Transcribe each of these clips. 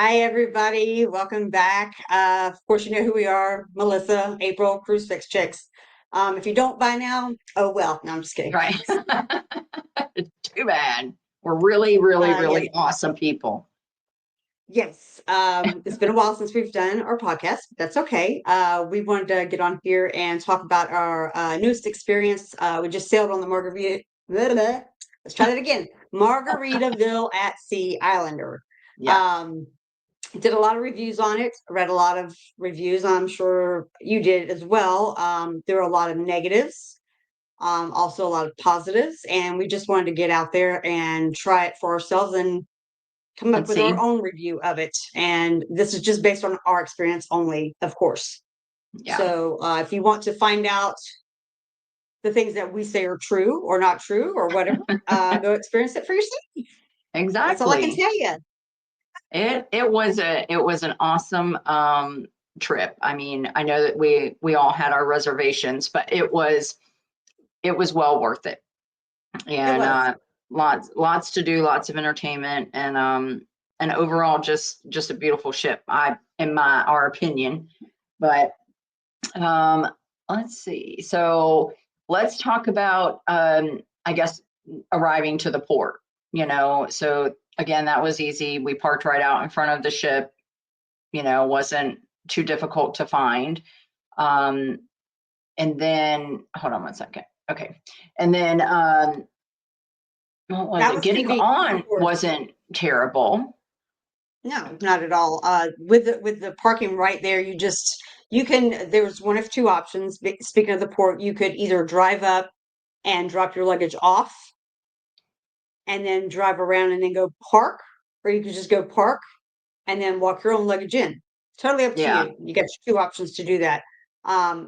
Hi, everybody. Welcome back. Of course, you know who we are, Melissa, April, Cruise Fix Chicks. If you don't by now, oh well. No, I'm just kidding. Right. Too bad. We're really, really, Yes, really awesome people. yes. It's been a while since we've done our podcast. That's okay. We wanted to get on here and talk about our newest experience. We just sailed on the Margarita. Let's try that again. Margaritaville at Sea Islander. Yeah. Um, did a lot of reviews on it, read a lot of reviews. I'm sure you did as well. There were a lot of negatives, also a lot of positives, and we just wanted to get out there and try it for ourselves and come up Let's with our see. own review of it. And this is just based on our experience only, of course. Yeah. So if you want to find out the things that we say are true or not true or whatever, go experience it for yourself. That's all I can Exactly. tell you. It was an awesome trip. I mean, I know that we all had our reservations, but it was well worth it. It And was. lots to do, lots of entertainment, and overall just a beautiful ship. In our opinion. But Um, let's see. So let's talk about, I guess, arriving to the port. So again, that was easy. We parked right out in front of the ship. Wasn't too difficult to find. Um, and then, hold on one second. Okay, and then what was That it? was Getting convenient, of on course. wasn't terrible. No, not at all. With the parking right there, you can. There's one of two options. Speaking of the port, you could either drive up and drop your luggage off, and then drive around and then go park, or you could just go park and then walk your own luggage in. Totally up to Yeah, you. You got two options to do that.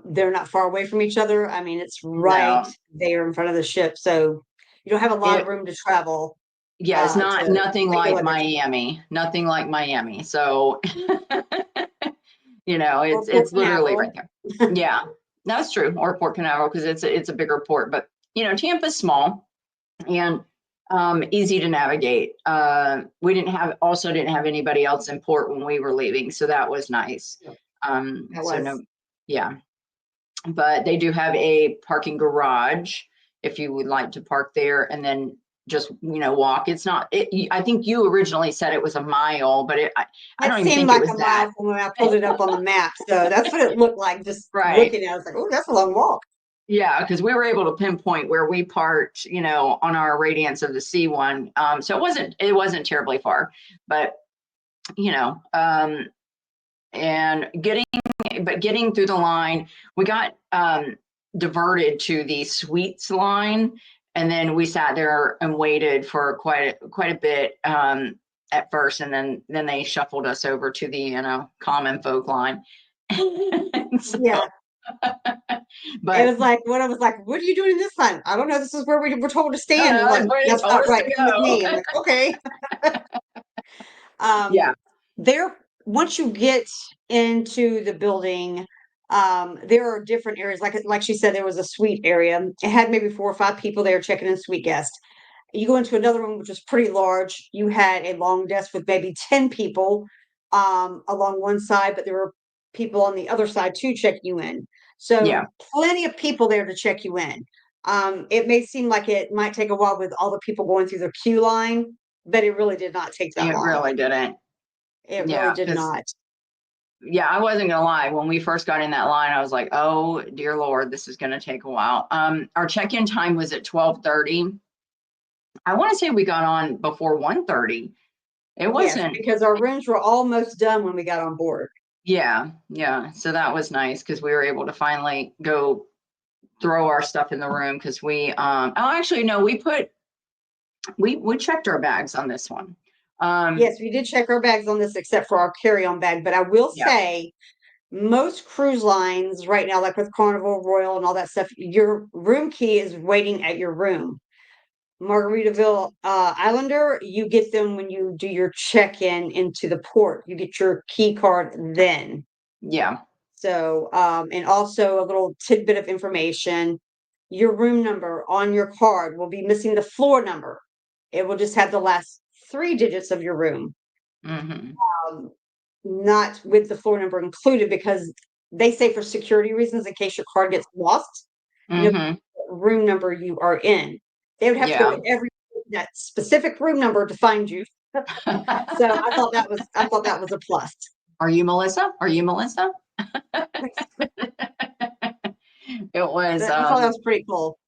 They're not far away from each other. I mean, it's right no, there in front of the ship, so you don't have a lot of it room to travel yeah, it's not to nothing put your like luggage Miami. Nothing like Miami. So or Port it's literally Canaveral. right there. Yeah, that's true. Or Port Canaveral because it's a bigger port, but Tampa's small and easy to navigate. We didn't have anybody else in port when we were leaving, so that was nice. That So was. no, yeah, but they do have a parking garage if you would like to park there and then just walk. It's not I think you originally said it was a mile, but I It don't even seemed think it like was a that. mile from when I pulled it up on the map. So that's what it looked like. Just Right. looking at it, I was like, oh, that's a long walk. Yeah, because we were able to pinpoint where we parked, on our Radiance of the Sea one. So it wasn't terribly far, but you know, um, and getting through the line, we got diverted to the suites line, and then we sat there and waited for quite a bit at first, and then they shuffled us over to the common folk line. So, Yeah. It but was like, what I was like, what are you doing this time? I don't know. This is where we were told to stand. And like, that's where they that's told not us right. to Come with me. I'm go. like, okay. Um, Yeah, there, once you get into the building, there are different areas. Like she said, there was a suite area. It had maybe 4 or 5 people there checking in suite guests. You go into another room, which was pretty large. You had a long desk with maybe 10 people along one side, but there were people on the other side too checking you in. yeah, So plenty of people there to check you in. It may seem like it might take a while with all the people going through the queue line, but it really did not take that it long. really didn't. It really Yeah, did because not. I wasn't gonna lie. When we first got in that line, I was like, "Oh dear Lord, this is gonna take a while." Our check-in time was at 12:30. I want to say we got on before 1:30. It Yes, wasn't. because our rooms were almost done when we got on board. Yeah, yeah. So that was nice because we were able to finally go throw our stuff in the room because we. Oh, actually, no. We checked our bags on this one. Yes, we did check our bags on this except for our carry-on bag, but I will Yeah, say most cruise lines right now, like with Carnival, Royal, and all that stuff, your room key is waiting at your room. Margaritaville Islander, you get them when you do your check-in into the port. You get your key card then. yeah, So, and also a little tidbit of information. Your room number on your card will be missing the floor number. It will just have the last 3 digits of your room. Mm-hmm. um, not with the floor number included because they say for security reasons, in case your card gets lost, you know, Mm-hmm. what room number you are in. They would have to go Yeah. to every that specific room number to find you. So I thought that was a plus. Are you Melissa? Are you Melissa? It was, I thought that was pretty cool.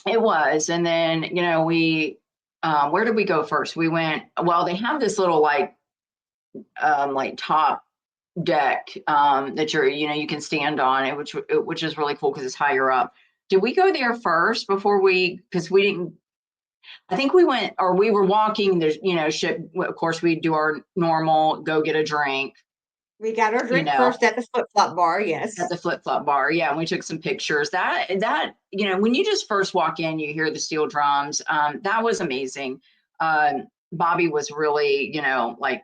it was. And then, where did we go first? We went, well, they have this little like top deck that you can stand on it, which is really cool because it's higher up. Did we go there first before because we didn't, I think we went, or we were walking the, ship. Of course, we do our normal, go get a drink, We got our you drink know, first at the flip flop bar, at yes. the flip flop bar. Yeah. And we took some pictures when you just first walk in, you hear the steel drums. That was amazing. Bobby was really, like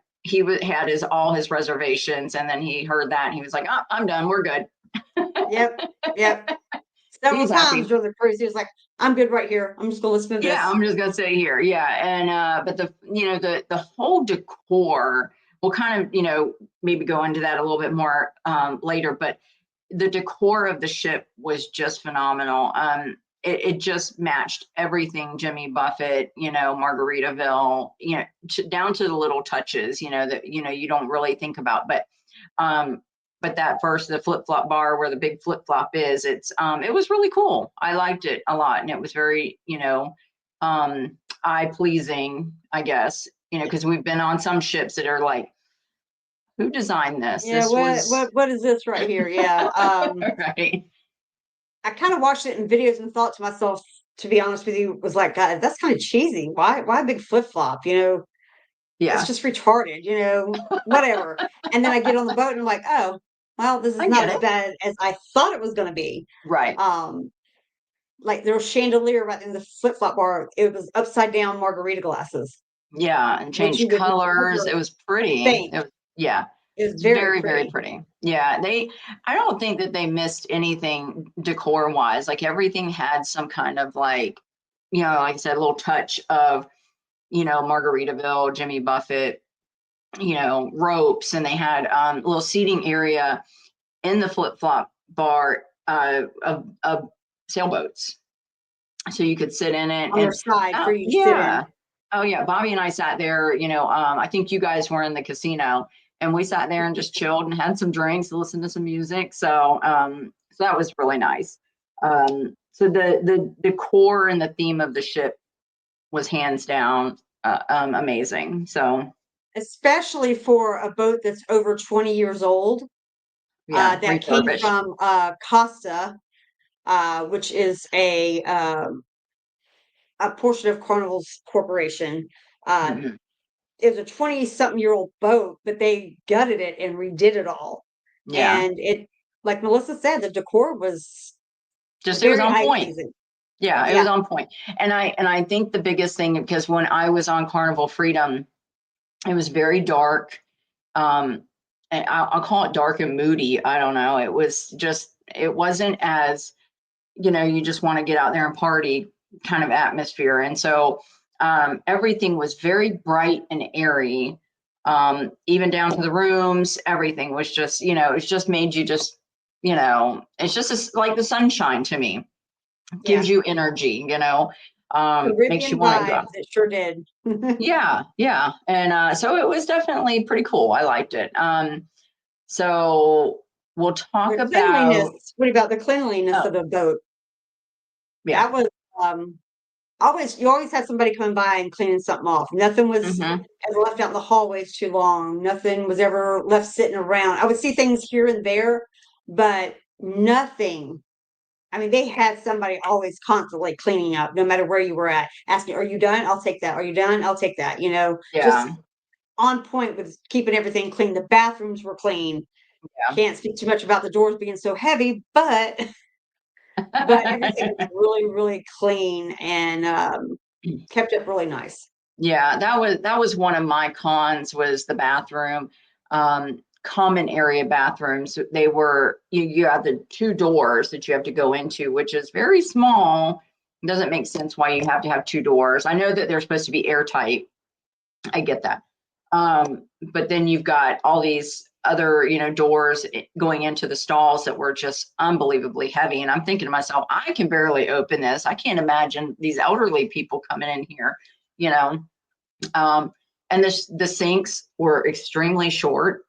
had all his reservations, and then he heard that and he was like, oh, I'm done. We're good. Yep, yep. Several He's times happy. during the cruise, he was like, I'm good right here. I'm just gonna listen to Yeah, this. I'm just gonna say here. Yeah. And but the whole decor, we'll kind of, maybe go into that a little bit more later, but the decor of the ship was just phenomenal. It just matched everything Jimmy Buffett, Margaritaville, down to the little touches, that you don't really think about. Um, but the flip flop bar where the big flip flop is, it was really cool. I liked it a lot, and it was very, eye pleasing, I guess, because we've been on some ships that are like, who designed this? Yeah, This was what is this right here? Yeah. right. I kind of watched it in videos and thought to myself, to be honest with you, was like, God, that's kind of cheesy. Why a big flip flop? It's Yeah, just retarded, whatever. And then I get on the boat and I'm like, oh, well, this is I not get as it. bad as I thought it was going to be. Right. Um, like there was chandelier right in the flip flop bar. It was upside down margarita glasses, Yeah, and which you changed would colors. never It was pretty. think. Yeah, It was it's very very, very pretty. pretty. Yeah, I don't think that they missed anything decor wise. Like everything had some kind of like, like I said, a little touch of, Margaritaville, Jimmy Buffett, ropes, and they had a little seating area in the flip flop bar of sailboats, so you could sit in it. On their And side for oh you to sit in. yeah, oh yeah, Bobby and I sat there. I think you guys were in the casino, and we sat there and just chilled and had some drinks and listened to some music. So that was really nice. So the decor and the theme of the ship was hands down amazing. So Especially for a boat that's over 20 years old, yeah, that came refurbished. from Costa, which is a portion of Carnival's corporation. Uh, Mhm. it was a 20-something-year-old boat, but they gutted it and redid it all. Yeah, And like Melissa said, the decor was just it was very on eye point. pleasing. Yeah, it was Yeah, on point. And I think the biggest thing, because when I was on Carnival Freedom, it was very dark. Um, and I'll call it dark and moody. I don't know. It wasn't as, you just want to get out there and party kind of atmosphere. And so everything was very bright and airy, even down to the rooms. Everything was just, it's just made you just, it's just like the sunshine to me. Gives yeah. you energy, makes you Caribbean want to go out. vibes, it sure did. Yeah, yeah. And so it was definitely pretty cool. I liked it. So we'll talk The cleanliness, about, what about the cleanliness oh, of the boat? yeah. That was um you always had somebody coming by and cleaning something off. Nothing was Hmm. ever left out in the hallways too long. Nothing was ever left sitting around. I would see things here and there, but nothing. I mean, they had somebody always constantly cleaning up, no matter where you were at, asking, "Are you done? I'll take that. Are you done? I'll take that." Just Yeah. on point with keeping everything clean. The bathrooms were clean. Can't speak too much about the doors being so heavy, but everything was Yeah. really, really clean and kept up really nice. Yeah, that was one of my cons, was the bathroom. Common area bathrooms. They were, you have the two doors that you have to go into, which is very small. It doesn't make sense why you have to have two doors. I know that they're supposed to be airtight. I get that. But then you've got all these other, doors going into the stalls that were just unbelievably heavy. And I'm thinking to myself, I can barely open this. I can't imagine these elderly people coming in here, you know. Um, and the sinks were extremely short.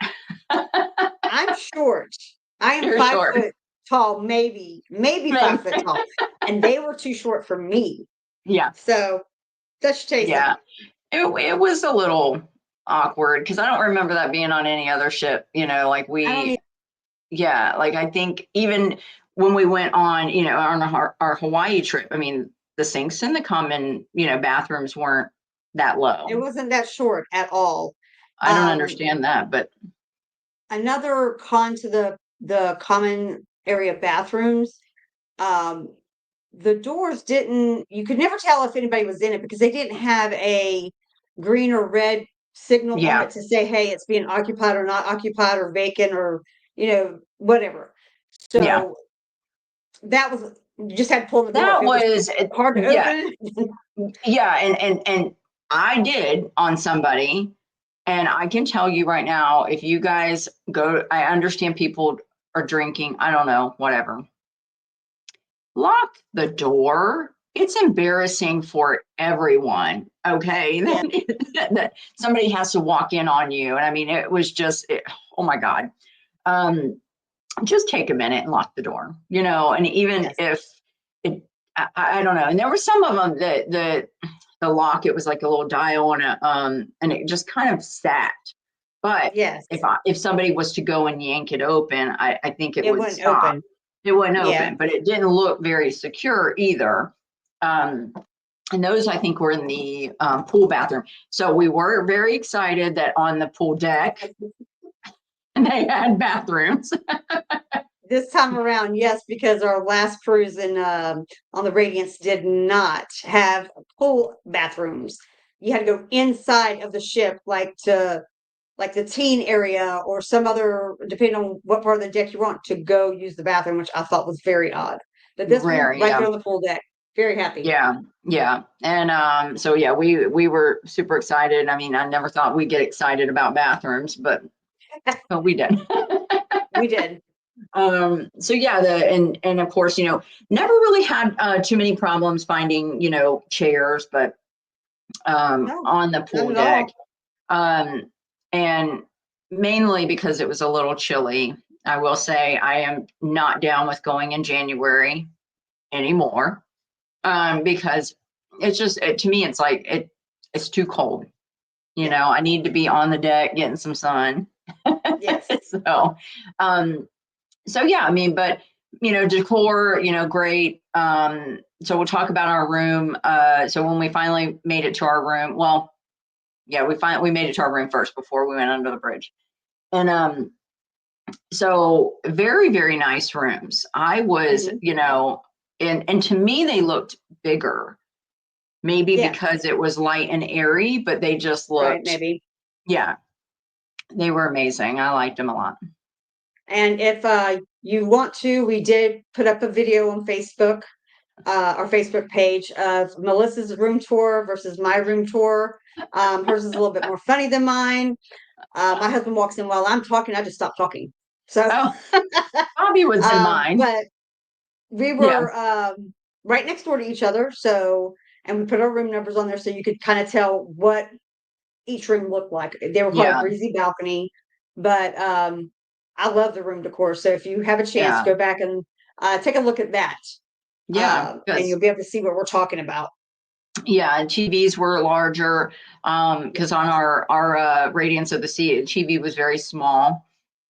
I'm short. I am You're five short. foot tall, maybe Maybe. 5 foot tall, and they were too short for me. Yeah. So that should tell you Yeah. something. It was a little awkward because I don't remember that being on any other ship, like I don't need. yeah, like I think even when we went on, on our Hawaii trip, I mean, the sinks in the common, bathrooms weren't that It low. wasn't that short at all. I don't Um, understand that, but Another con to the common area bathrooms, um, the doors didn't. You could never tell if anybody was in it because they didn't have a green or red signal on yeah, it to say, "Hey, it's being occupied or not occupied or vacant or whatever." yeah, So that was you just had to pull the door if that it was was, hard to yeah, open. yeah, and I did on somebody, and I can tell you right now, if you guys go, I understand people are drinking, I don't know, whatever. Lock the door. It's embarrassing for everyone. Okay. Yeah, That somebody has to walk in on you. And I mean, it was just, oh my God. Um, just take a minute and lock the door, and even yes, if it, I don't know. And there were some of them that the lock, it was like a little dial and it just kind of sat. But yes. if somebody was to go and yank it open, I think it It would wouldn't stop. open. It wouldn't Yeah. open, but it didn't look very secure either. Um, and those I think were in the pool bathroom. So we were very excited that on the pool deck they had bathrooms. This time around, yes, because our last cruise on the Radiance did not have pool bathrooms. You had to go inside of the ship, like the teen area or some other, depending on what part of the deck you want to go use the bathroom, which I thought was very odd. But this one, Rare, right yeah. there on the pool deck, very happy. Yeah, yeah. And so yeah, we were super excited. I mean, I never thought we'd get excited about bathrooms, but we did. We did. So yeah, and of course, never really had too many problems finding, chairs, but No, on the not pool at deck. all. Um and mainly because it was a little chilly. I will say I am not down with going in January anymore. Because it's just to me it's like it's too cold. Yeah. I need to be on the deck getting some sun. Yes. so um so yeah, I mean, but decor, great. So we'll talk about our room. So when we finally made it to our room, well, yeah, we made it to our room first before we went under the bridge. And so very, very nice rooms. I was, Hmm. and to me they looked bigger, maybe Yes. because it was light and airy, but they just Right. looked, Maybe. yeah, they were amazing. I liked them a lot. And if you want to, we did put up a video on Facebook, our Facebook page of Melissa's room tour versus my room tour. Hers is a little bit more funny than mine. My husband walks in while I'm talking. I just stop talking. So, Oh, Bobby was in mine. but we Yeah, were right next door to each other. So, and we put our room numbers on there so you could kind of tell what each room looked like. They were called a yeah, breezy balcony, but I love the room decor. So if you have a chance, yeah, go back and take a look at that, yeah. and Because you'll be able to see what we're talking about. yeah, TVs were larger. Because on our Radiance of the Sea, TV was very small.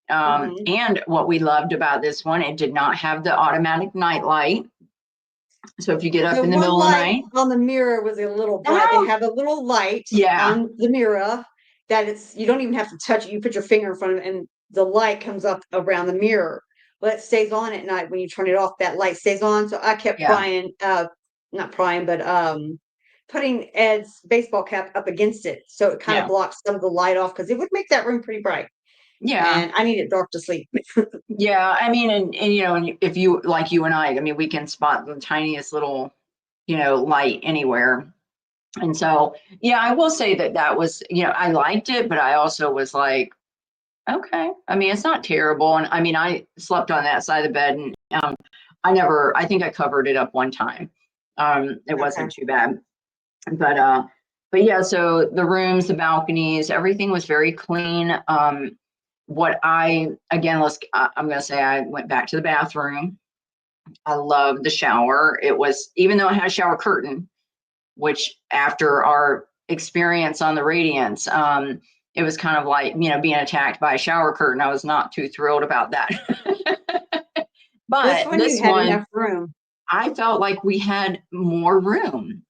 Hmm. And what we loved about this one, it did not have the automatic night light. So if you get up The in the one middle of the light night, on the mirror was a little bright. They oh, have a little light yeah, on the mirror that it's you don't even have to touch it. You put your finger in front of it, and the light comes up around the mirror. But it stays on at night when you turn it off. That light stays on. So I kept yeah, prying, not prying, but putting Ed's baseball cap up against it so it kind of yeah, blocks some of the light off because it would make that room pretty bright. yeah. And I need it dark to sleep. Yeah, I mean, and and if you like you and I mean, we can spot the tiniest little, light anywhere. And so, yeah, I will say that that was, I liked it, but I also was like, okay. I mean, it's not terrible. And I mean, I slept on that side of the bed, and I think I covered it up one time. It Okay. wasn't too bad. But but yeah, so the rooms, the balconies, everything was very clean. What I again, I'm gonna say I went back to the bathroom. I loved the shower. It was, even though it had a shower curtain, which after our experience on the Radiance, it was kind of like, being attacked by a shower curtain. I was not too thrilled about that. This But one you this had enough one, room. I felt like we had more room,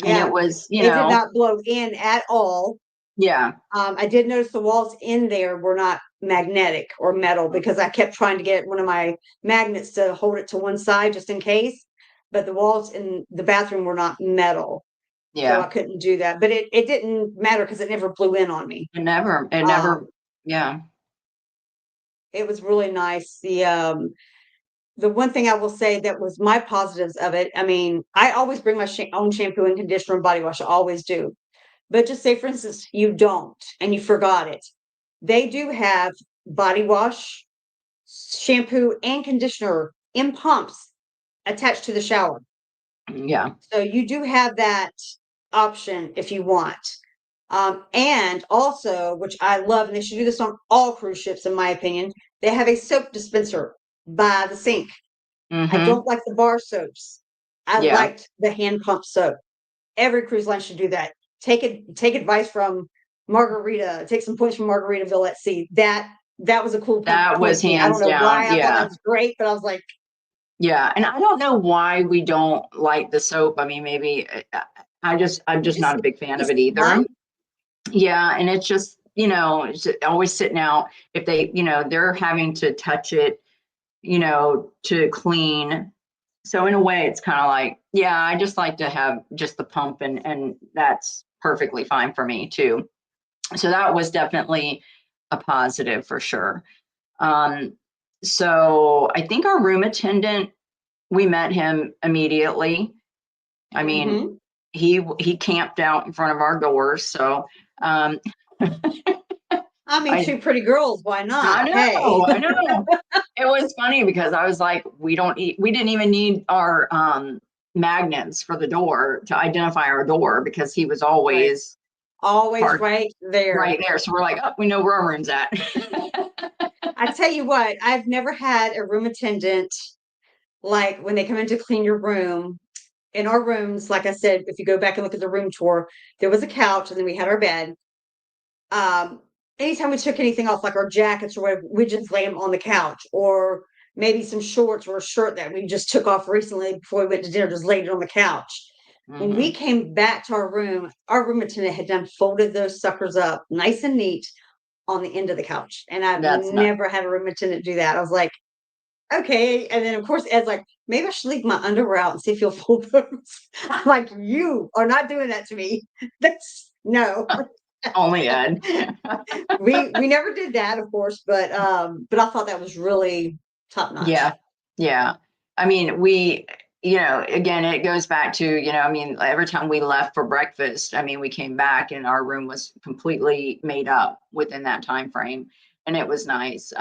and it Yeah. was, It did not blow in at all. yeah. I did notice the walls in there were not magnetic or metal because I kept trying to get one of my magnets to hold it to one side just in case. But the walls in the bathroom were not metal. So I Yeah. couldn't do that. But it didn't matter because it never blew in on me. It never, Um, yeah. it was really nice. The one thing I will say that was my positives of it, I mean, I always bring my own shampoo and conditioner and body wash. I always do. But just say, for instance, you don't and you forgot it. They do have body wash, shampoo, and conditioner in pumps attached to the shower. Yeah. So you do have that option if you want. And also, which I love, and they should do this on all cruise ships, in my opinion, they have a soap dispenser by the sink. I Mm-hmm. don't like the bar soaps. I Yeah. liked the hand pump soap. Every cruise line should do that. Take advice from Margarita. Take some points from Margaritaville at sea. That was a cool That point was to me. I don't hands know down. why I thought that Yeah. was great, but I was like, Yeah. And I don't know why we don't like the soap. I mean, maybe I'm it just just not a big fan of tastes it either. fun. Yeah. And it's just, it's always sitting out. If they, they're having to touch it, to clean. So in a way, it's kind of like, yeah, I just like to have just the pump, and that's perfectly fine for me too. So that was definitely a positive for sure. Um, so I think our room attendant, we met him immediately. I mean, Hmm. he camped out in front of our doors. So um, I mean, I two pretty girls. Why I not? Hey, know, I know. It was funny because I was like, we didn't even need our magnets for the door to identify our door, because he was right. always Always parked right there. right there. So we're like, oh, we know where our room's at. I tell you what, I've never had a room attendant like when they come in to clean your room. In our rooms, like I said, if you go back and look at the room tour, there was a couch and then we had our bed. Um, Anytime we took anything off, like our jackets or whatever, we just lay them on the couch, or maybe some shorts or a shirt that we just took off recently before we went to dinner, just laid it on the couch. When we Hmm. came back to our room attendant had done folded those suckers up nice and neat on the end of the couch. And I've That's not. never had a room attendant do that. I was like, okay. And then of course Ed's like, maybe I should leave my underwear out and see if you'll fold those. I'm like, you are not doing that to me. That's no. Only Ed. We never did that, of course, but I thought that was really top Yeah. notch. Yeah. I mean, again, it goes back to, I mean, every time we left for breakfast, I mean, we came back and our room was completely made up within that time frame. And it was nice.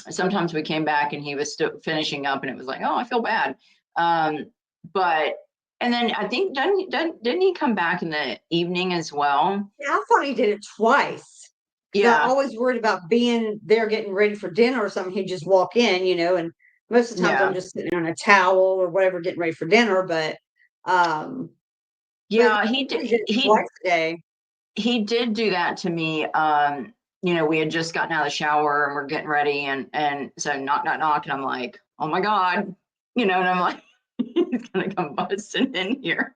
Sometimes we came back and he was still finishing up, and it was like, oh, I feel bad. Um, but and then I think didn't he come back in the evening as well? Yeah, I thought he did it twice because I Yeah. always worried about being there getting ready for dinner or something. He'd just walk in, and most of the times I'm Yeah. just sitting there in a towel or whatever, getting ready for dinner. Um, but Yeah, he did it twice a day. he did do that to me. We had just gotten out of the shower and we're getting ready, and so knock, knock, knock, and I'm like, oh my God, and I'm like, he's gonna come busting in here.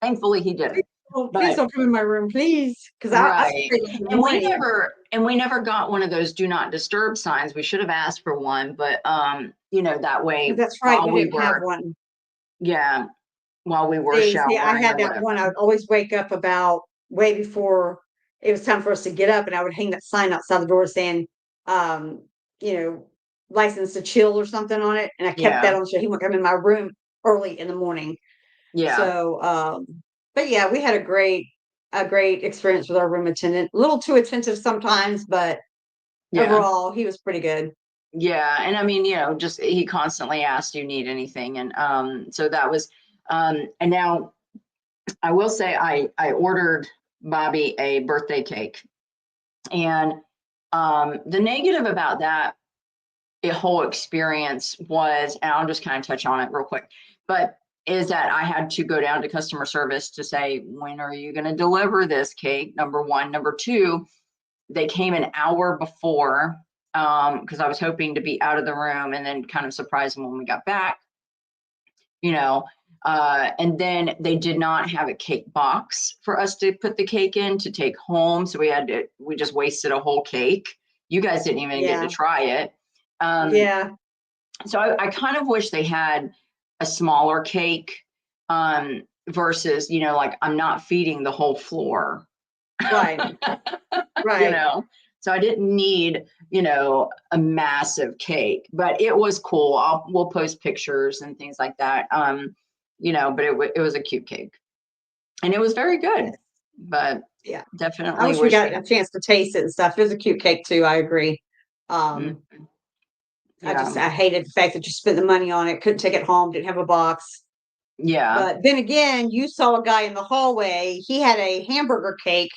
Thankfully he Please didn't. please But don't come in my room, please, because I right. stayed up in the And we morning. never got one of those do not disturb signs. We should have asked for one, but that way That's right, while we we didn't have were, one. yeah, while we were See, I showering had or that one. I whatever. would always wake up about way before it was time for us to get up, and I would hang that sign outside the door saying, um, you know, license to chill or something on it. And I kept that Yeah. on so he wouldn't come in my room early in the morning. Yeah. So, but yeah, we had a great experience with our room attendant. A little too attentive sometimes, but Yeah. overall, he was pretty good. Yeah. And I mean, just he constantly asked, "Do you need anything?" And so that was and now I will say I ordered Bobby a birthday cake. And the negative about that whole experience was, and I'll just kind of touch on it real quick, but is that I had to go down to customer service to say, when are you going to deliver this cake? Number one. Number two, they came an hour before because I was hoping to be out of the room and then kind of surprise them when we got back, you know. And then they did not have a cake box for us to put the cake in to take home. So we just wasted a whole cake. You guys didn't even get to Yeah. try it. Um, Yeah. so I kind of wish they had a smaller cake versus, like I'm not feeding the whole floor, Right. you Right. know. So I didn't need, a massive cake, but it was cool. We'll post pictures and things like that. But it was a cute cake and it was very good, Yes. but Yeah. I definitely wish we wish we got a had. chance to taste it and stuff. It was a cute cake too. I agree. Mm, Um, yeah. I hated the fact that you spent the money on it, couldn't take it home, didn't have a box. Yeah. But then again, you saw a guy in the hallway. He had a hamburger cake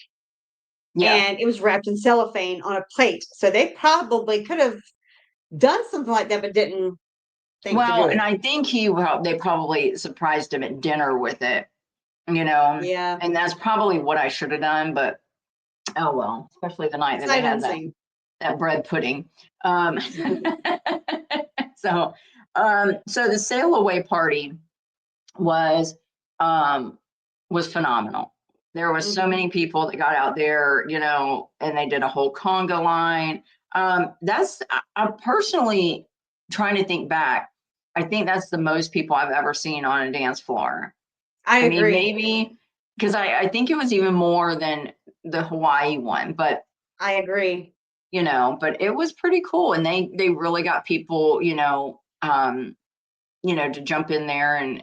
Yeah. and it was wrapped in cellophane on a plate. So they probably could have done something like that, but didn't think to do Well, and it. I think they probably surprised him at dinner with it, Yeah. and that's probably what I should have done, but oh well, especially the night that they Sight had that unseen. that bread pudding. Um, so, so the sail away party was um, was phenomenal. There was so Mhm. many people that got out there, and they did a whole conga line. I'm personally trying to think back. I think that's the most people I've ever seen on a dance floor. I I mean, agree. maybe because I think it was even more than the Hawaii one, but I agree. but it was pretty cool, and they really got people, to jump in there, and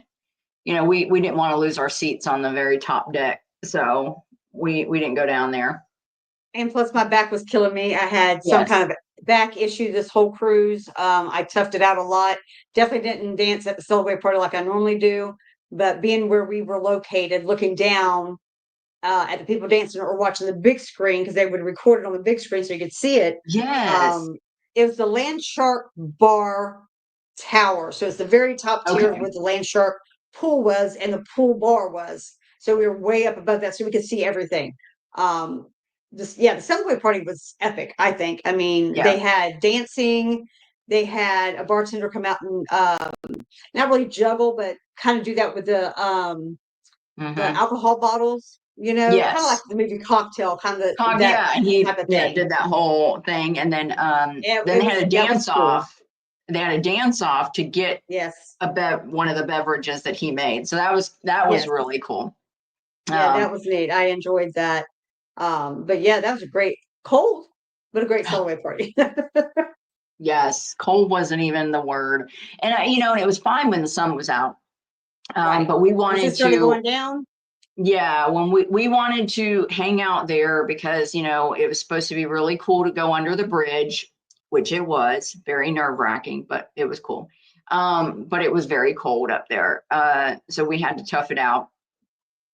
we didn't want to lose our seats on the very top deck, so we didn't go down there. And plus my back was killing me. I had some Yes. kind of back issue this whole cruise. I toughed it out a lot. Definitely didn't dance at the celebrate party like I normally do, but being where we were located, looking down at the people dancing or watching the big screen because they would record it on the big screen so you could see it. Yes. Um, it was the Land Shark Bar Tower. So it's the very top tier of Okay. where the Land Shark pool was and the pool bar was. So we were way up above that so we could see everything. Um, the Subway party was epic, I think. I mean, they Yeah. had dancing, they had a bartender come out and not really juggle, but kind of do that with the Mm-hmm. alcohol bottles, kind of like Yes. the movie Cocktail, kind of that Yeah, and type of did thing. that whole thing, and then It they had was a that was dance cool. off. They had a dance off to get Yes. one of the beverages that he made. So that was Yes. really cool. Yeah, that Um, was neat. I enjoyed that. But yeah, that was a great cold, but a great Celebrate party. yes, cold wasn't even the word, and and it was fine when the sun was out. Right. But we Once it wanted started to, going down, yeah, when we wanted to hang out there because it was supposed to be really cool to go under the bridge, which it was very nerve-wracking, but it was cool. But it was very cold up there, so we had to tough it out.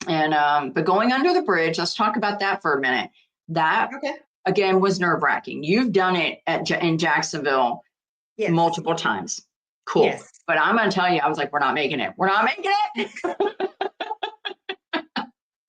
And but going under the bridge, let's talk about that for a minute. That okay. again was nerve-wracking. You've done it in Jacksonville Yes. multiple times. Cool. Yes. But I'm going to tell you, I was like, we're not making it. We're not making it.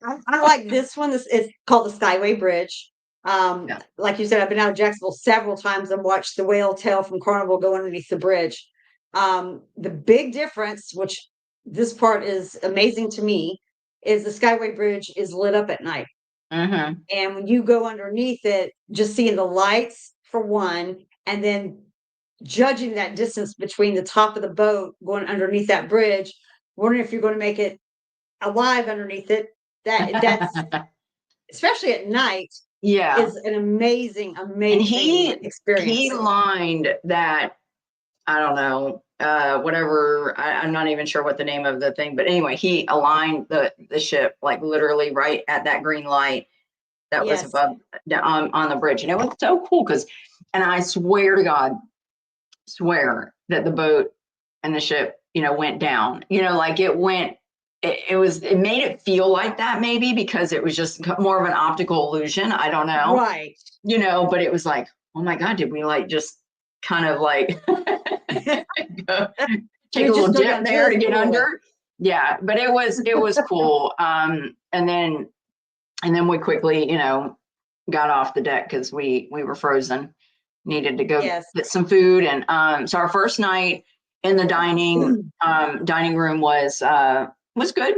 I like this one. This is called the Skyway Bridge. Yeah. Like you said, I've been out of Jacksonville several times and watched the whale tail from Carnival go underneath the bridge. The big difference, which this part is amazing to me, is the Skyway Bridge is lit up at night. Mm-hmm. And when you go underneath it, just seeing the lights for one, and then judging that distance between the top of the boat going underneath that bridge, wondering if you're going to make it alive underneath it. That's especially at night Yeah. is an amazing, And amazing he experience. lined that I don't know, whatever. I'm not even sure what the name of the thing, but anyway, he aligned the ship like literally right at that green light that was Yes. above on the bridge, and it was so cool because, and I swear to God, swear that the boat and the ship, went down. Like it went. It made it feel like that maybe because it was just more of an optical illusion. I don't know, Right. but it was like, oh my God, did we like just kind of like take a We little just go dip down there to just a get little bit. under? Yeah, but it was cool. And then we quickly, got off the deck because we were frozen, needed to go Yes. get some food. And so our first night in the dining room was good.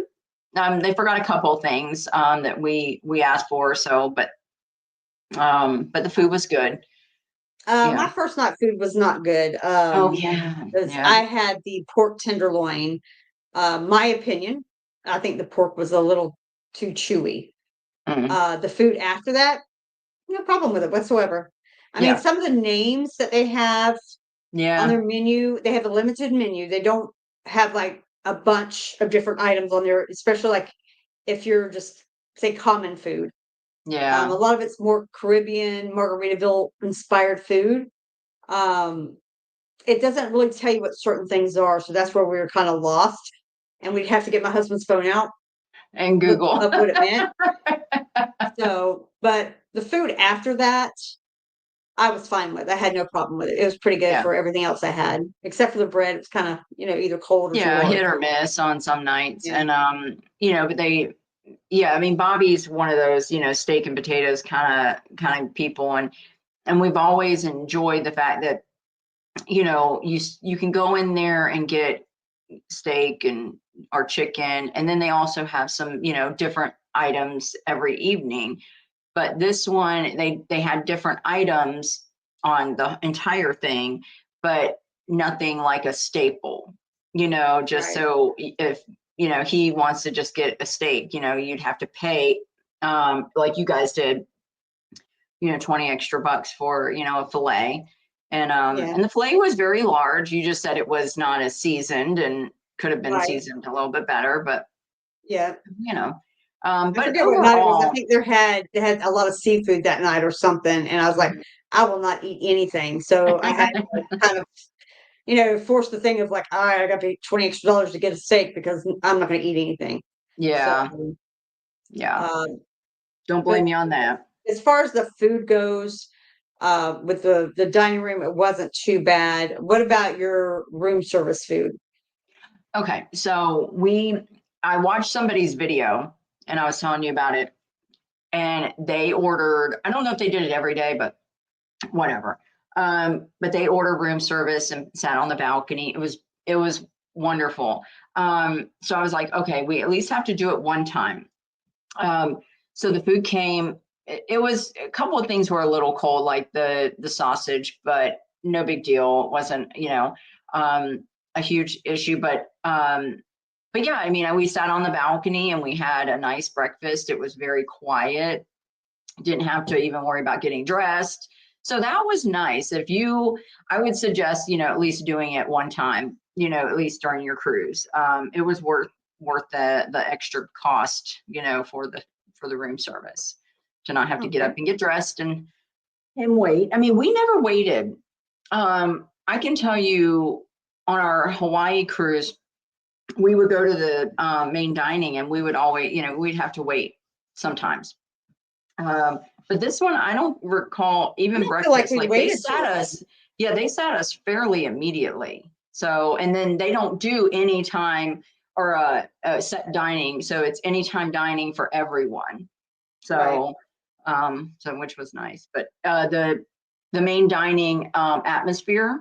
They forgot a couple of things that we asked for, so but the food was good. My Yeah. first night food was not good. Oh yeah. 'Cause Yeah. I had the pork tenderloin. My opinion, I think the pork was a little too chewy. Mm, The food after that, no problem with it whatsoever. I mean, yeah. some of the names that they have on Yeah. their menu, they have a limited menu. They don't have like a bunch of different items on there, especially like if you're just say common food. A Yeah. lot of it's more Caribbean, Margaritaville inspired food. Um, it doesn't really tell you what certain things are, so that's where we were kind of lost, and we'd have to get my husband's phone out, And look Google. up what it meant. So, but the food after that, I was fine with. I had no problem with it. It was pretty good Yeah. for everything else I had, except for the bread. It was kind of, either cold or too Yeah, hard. hit or miss on some nights. Yeah, And but yeah, I mean Bobby's one of those, steak and potatoes kind of people. And we've always enjoyed the fact that, you can go in there and get steak and or chicken, and then they also have some, different items every evening. But this one, they had different items on the entire thing, but nothing like a staple, just right. so if, he wants to just get a steak, you'd have to pay, like you guys did, 20 extra bucks for, a fillet. Yeah, And the fillet was very large. You just said it was not as seasoned and could have been right. seasoned a little bit better, but Yeah. you know, I but forget what night it was. I overall, think they had a lot of seafood that night or something, and I was like, I will not eat anything. So I had to kind of, force the thing of like, all right, I got to pay $20 extra to get a steak because I'm not going to eat anything. So, yeah, yeah. um, Don't but blame me on that. as far as the food goes, with the dining room, it wasn't too bad. What about your room service food? Okay, so I watched somebody's video and I was telling you about it, and they ordered, I don't know if they did it every day, but whatever. But they ordered room service and sat on the balcony. It was wonderful. So I was like, okay, we at least have to do it one time. Um, so the food came. It was a couple of things were a little cold, like the sausage, but no big deal. It wasn't, a huge issue, but yeah, I mean, we sat on the balcony and we had a nice breakfast. It was very quiet. Didn't have to even worry about getting dressed. So that was nice. I would suggest, at least doing it one time, at least during your cruise. It was worth the extra cost, for the room service, to not have to get Okay. up and get dressed and wait. I mean, we never waited. I can tell you, on our Hawaii cruise, we would go to the main dining and we would always, we'd have to wait sometimes. But this one, I don't recall I even don't feel like breakfast. we Like they waited too sat long. us, yeah, they sat us fairly immediately. So, and then they don't do any time or set dining. So it's anytime dining for everyone. Right. So, so which was nice. But the main dining atmosphere,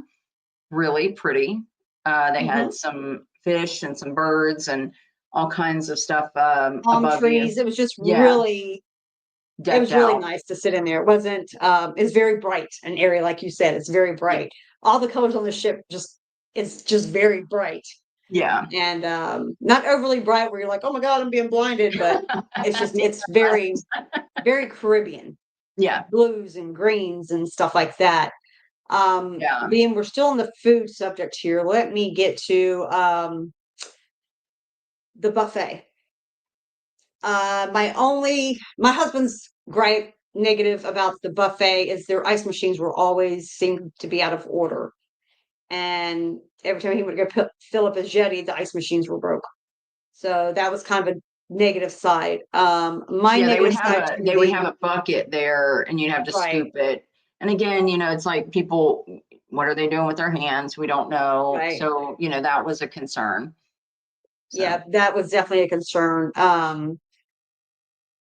really pretty. They Hmm. had some fish and some birds and all kinds of stuff Palm above you. trees. It was just Yeah, really it decked was really out. nice to sit in there. It wasn't it's very bright, an area like you said, it's very Yeah, bright. All the colors on the ship just it's just very bright. yeah. And not overly bright where you're like, oh my God, I'm being blinded, but it's very, very Caribbean, Yeah, blues and greens and stuff like that. Yeah. Being we're still on the food subject here, let me get to the buffet. My husband's gripe negative about the buffet is their ice machines were always seemed to be out of order. And every time he would go fill up his jetty, the ice machines were broke. So that was kind of a negative side. My Yeah, negative side to they would the have a bucket there and you'd have to right, scoop it. And again, it's like people, what are they doing with their hands? We don't know. right. So, that was a concern. So, Yeah, that was definitely a concern.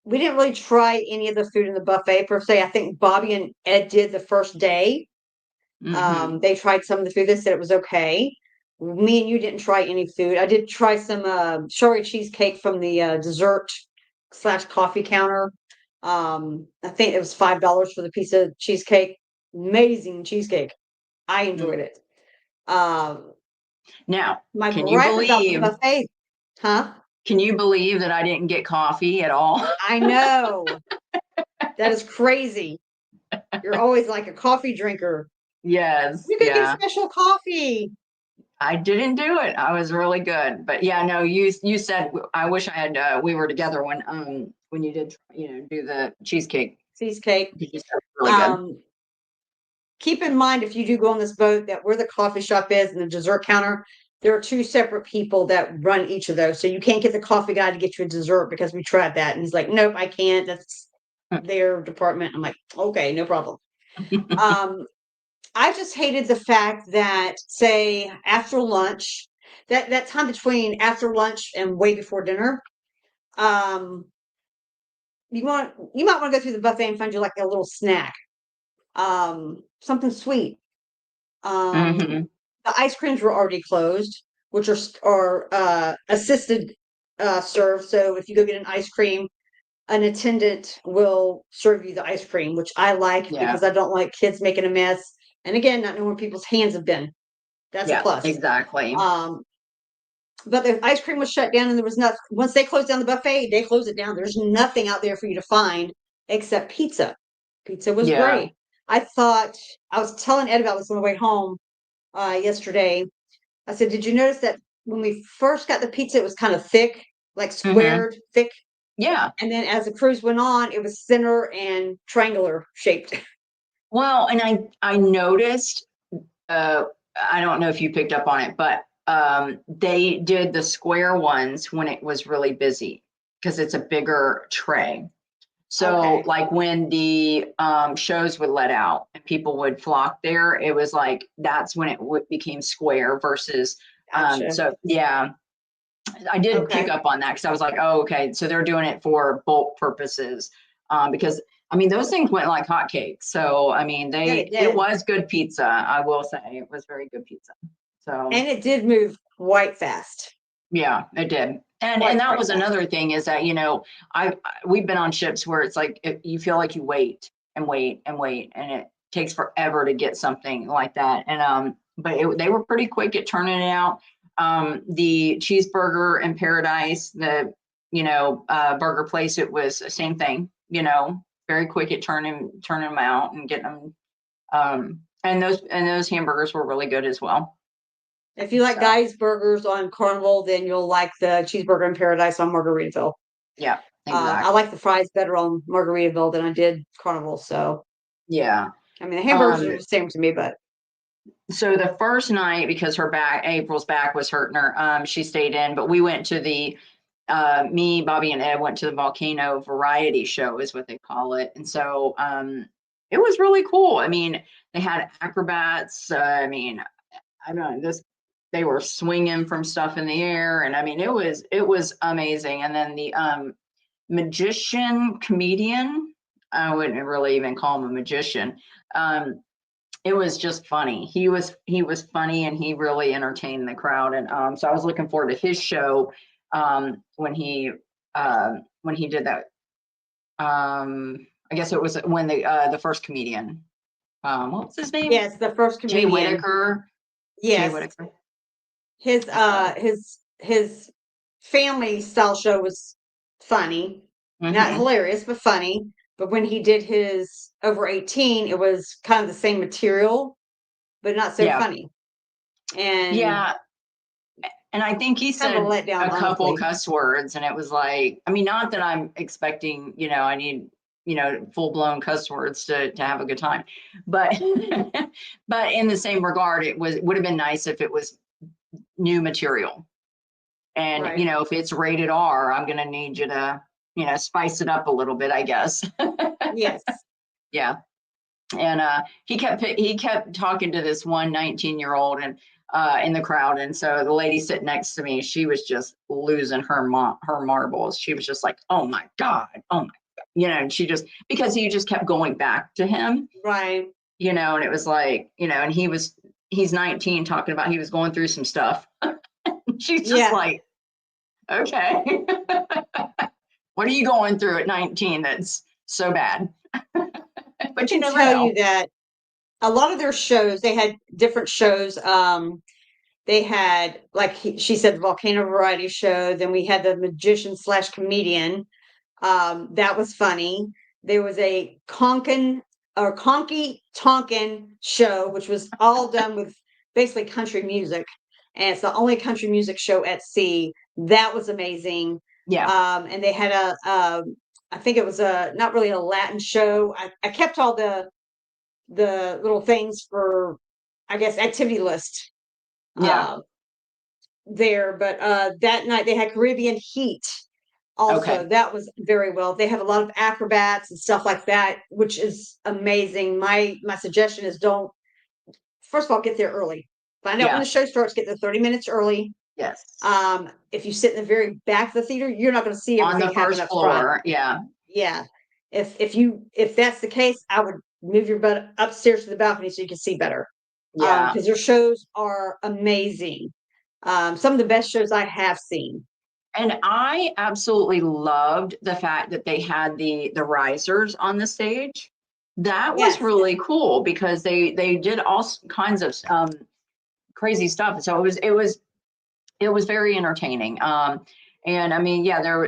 We didn't really try any of the food in the buffet per se. I think Bobby and Ed did the first day. hmm They tried some of the food. They said it was okay. Me and you didn't try any food. I did try some strawberry cheesecake from the dessert slash coffee counter. I think it was $5 for the piece of cheesecake. Amazing cheesecake. I enjoyed it. Um, Now, my can you gripe about the believe, buffet, huh? can you believe that I didn't get coffee at all? I know that is crazy. You're always like a coffee drinker. Yes. You could get Yeah. special coffee. I didn't do it. I was really good. But yeah, no, you said I wish I had we were together when you did, do the cheesecake. Cheesecake. You said it was really good. Um, Keep in mind if you do go on this boat that where the coffee shop is and the dessert counter, there are two separate people that run each of those. So you can't get the coffee guy to get you a dessert because we tried that. And he's like, nope, I can't. That's their department. I'm like, okay, no problem. Um, I just hated the fact that, say, after lunch, that time between after lunch and way before dinner, um, you might want to go through the buffet and find you like a little snack, something sweet. Um, hmm the ice creams were already closed, which are assisted serve. So if you go get an ice cream, an attendant will serve you the ice cream, which I like Yeah. because I don't like kids making a mess. And again, not knowing where people's hands have been. That's a Yeah, plus. exactly. Um, but the ice cream was shut down, and there was nothing. Once they closed down the buffet, they closed it down. There's nothing out there for you to find except pizza. Pizza was Yeah. great. I was telling Ed about this on the way home yesterday. I said, "Did you notice that when we first got the pizza, it was kind of thick, like hmm squared, thick, Yeah. and then as the cruise went on, it was thinner and triangular shaped." Well, and I noticed, uh, I don't know if you picked up on it, but they did the square ones when it was really busy because it's a bigger tray. So, Okay, like when the shows would let out and people would flock there, it was like that's when it became square versus. gotcha. So, yeah, I did pick Okay, up on that because I was like, oh, okay, so they're doing it for bulk purposes. Because I mean, those things went like hotcakes. So, I mean, yeah, it it did, was good pizza. I will say it was very good pizza. So, and it did move quite fast, yeah, it did. And quite that quite was fast. another thing is that, we've been on ships where it's like you feel like you wait and wait and wait and it takes forever to get something like that. And but they were pretty quick at turning it out. The cheeseburger in Paradise, the burger place, it was the same thing, very quick at turning them out and getting them and those hamburgers were really good as well. If you like So, Guy's burgers on Carnival, then you'll like the cheeseburger in Paradise on Margaritaville. yeah, I exactly. like the fries better on Margaritaville than I did Carnival. So, Yeah. I mean, the hamburgers are Um, the same to me, but so the first night, because April's back was hurting her, she stayed in, but we went to me, Bobby, and Ed went to the Volcano Variety Show, is what they call it. And so it was really cool. I mean, they had acrobats. I mean, I don't know, they were swinging from stuff in the air. And I mean, it was amazing. And then the magician comedian, I wouldn't really even call him a magician. Um, it was just funny. He was funny and he really entertained the crowd. And so I was looking forward to his show when he did that. I guess it was when the first comedian. What was his name? yes, the first Jay comedian. Whitaker. Jay Yes, Whitaker. his So. family style show was funny, not hmm hilarious, but funny. But when he did his over 18, it was kind of the same material. but not so Yeah. funny. And Yeah. And I think he kind of a said letdown, a couple honestly. cuss words, and it was like, I mean, not that I'm expecting, I need, full blown cuss words to have a good time, but but in the same regard, would have been nice if it was new material. And Right. if it's rated R, I'm gonna need you to, spice it up a little bit, I guess. Yes. Yeah. And he kept talking to this one 19-year-old and in the crowd, and so the lady sitting next to me, she was just losing her marbles. She was just like, oh my god, oh my god, and she just, because he just kept going back to him, Right. and it was like, and he's 19, talking about he was going through some stuff. She's just Yeah. like, okay. What are you going through at 19 that's so bad? I But you can never tell you know. that a lot of their shows, they had different shows. They had, like she said, the volcano variety show. Then we had the magician slash comedian. That was funny. There was a Conkin or Conky Tonkin show, which was all done with basically country music. And it's the only country music show at sea. That was amazing. Yeah. And they had I think it was a not really a Latin show. I kept all the little things for, I guess, activity list Yeah. uh, there. But that night they had Caribbean Heat also. Okay. That was very well. They have a lot of acrobats and stuff like that, which is amazing. My suggestion is don't, first of all, get there early. Find out when Yeah. the show starts, get there 30 minutes early. Yes. If you sit in the very back of the theater, you're not going to see On everything the happen first up front. floor. Yeah. Yeah. If that's the case, I would move your butt upstairs to the balcony so you can see better. Yeah. Because their shows are amazing. Some of the best shows I have seen. And I absolutely loved the fact that they had the risers on the stage. That was Yes. really cool because they did all kinds of crazy stuff. So it was very entertaining. And I mean, yeah,